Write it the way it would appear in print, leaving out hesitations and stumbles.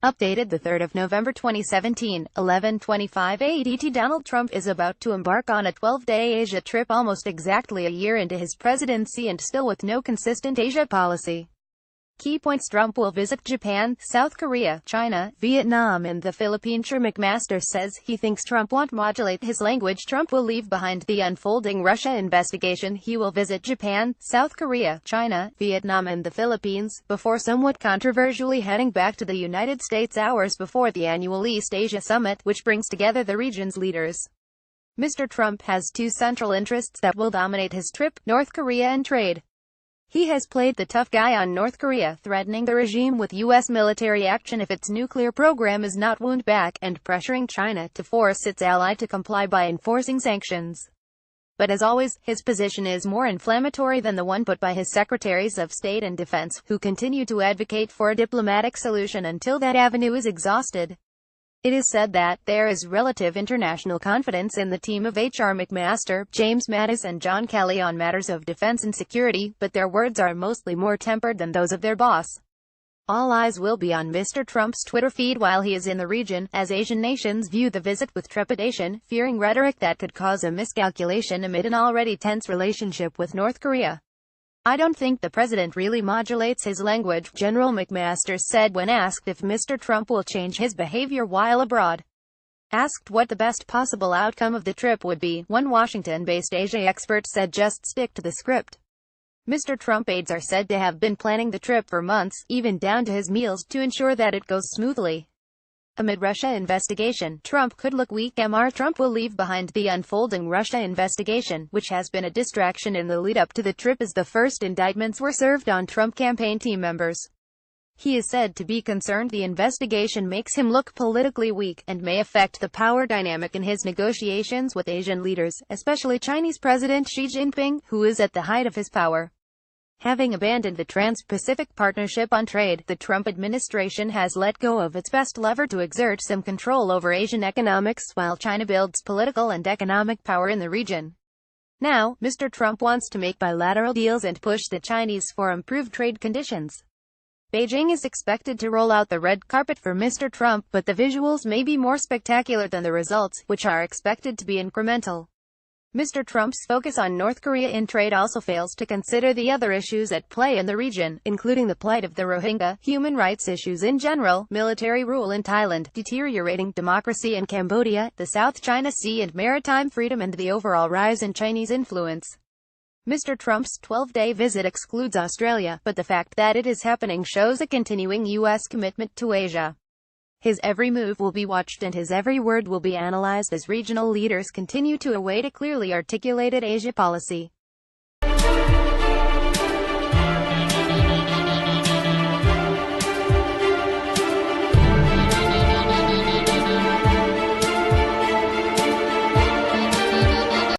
Updated the 3rd of November 2017, 11:25 AEDT. Donald Trump is about to embark on a 12-day Asia trip almost exactly a year into his presidency and still with no consistent Asia policy. Key points: Trump will visit Japan, South Korea, China, Vietnam and the Philippines. McMaster says he thinks Trump won't modulate his language. Trump will leave behind the unfolding Russia investigation. He will visit Japan, South Korea, China, Vietnam and the Philippines, before somewhat controversially heading back to the United States hours before the annual East Asia Summit, which brings together the region's leaders. Mr. Trump has two central interests that will dominate his trip: North Korea and trade. He has played the tough guy on North Korea, threatening the regime with U.S. military action if its nuclear program is not wound back, and pressuring China to force its ally to comply by enforcing sanctions. But as always, his position is more inflammatory than the one put by his secretaries of state and defense, who continue to advocate for a diplomatic solution until that avenue is exhausted. It is said that there is relative international confidence in the team of H.R. McMaster, James Mattis and John Kelly on matters of defense and security, but their words are mostly more tempered than those of their boss. All eyes will be on Mr. Trump's Twitter feed while he is in the region, as Asian nations view the visit with trepidation, fearing rhetoric that could cause a miscalculation amid an already tense relationship with North Korea. "I don't think the president really modulates his language," General McMaster said when asked if Mr. Trump will change his behavior while abroad. Asked what the best possible outcome of the trip would be, one Washington-based Asia expert said just stick to the script. Mr. Trump aides are said to have been planning the trip for months, even down to his meals, to ensure that it goes smoothly. Amid Russia investigation, Trump could look weak. Trump will leave behind the unfolding Russia investigation, which has been a distraction in the lead-up to the trip as the first indictments were served on Trump campaign team members. He is said to be concerned the investigation makes him look politically weak, and may affect the power dynamic in his negotiations with Asian leaders, especially Chinese President Xi Jinping, who is at the height of his power. Having abandoned the Trans-Pacific Partnership on trade, the Trump administration has let go of its best lever to exert some control over Asian economics, while China builds political and economic power in the region. Now, Mr. Trump wants to make bilateral deals and push the Chinese for improved trade conditions. Beijing is expected to roll out the red carpet for Mr. Trump, but the visuals may be more spectacular than the results, which are expected to be incremental. Mr. Trump's focus on North Korea in trade also fails to consider the other issues at play in the region, including the plight of the Rohingya, human rights issues in general, military rule in Thailand, deteriorating democracy in Cambodia, the South China Sea and maritime freedom, and the overall rise in Chinese influence. Mr. Trump's 12-day visit excludes Australia, but the fact that it is happening shows a continuing U.S. commitment to Asia. His every move will be watched and his every word will be analyzed as regional leaders continue to await a clearly articulated Asia policy.